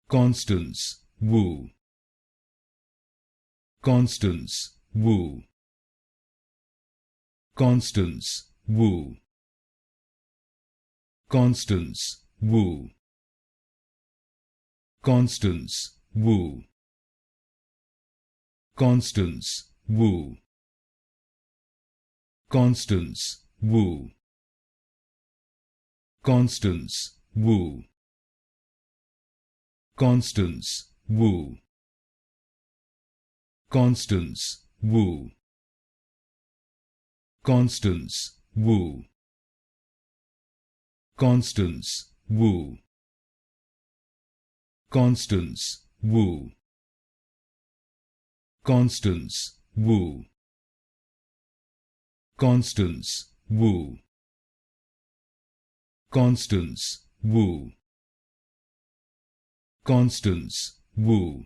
Constance Wu. Constance Wu. Constance Wu. Constance Wu. Constance Wu. Constance Wu. Constance Wu. Constance Wu. Constance Wu. Constance Wu. Constance Wu. Constance Wu. Constance Wu. Constance Wu. Constance Wu. Constance Wu. Constance Wu.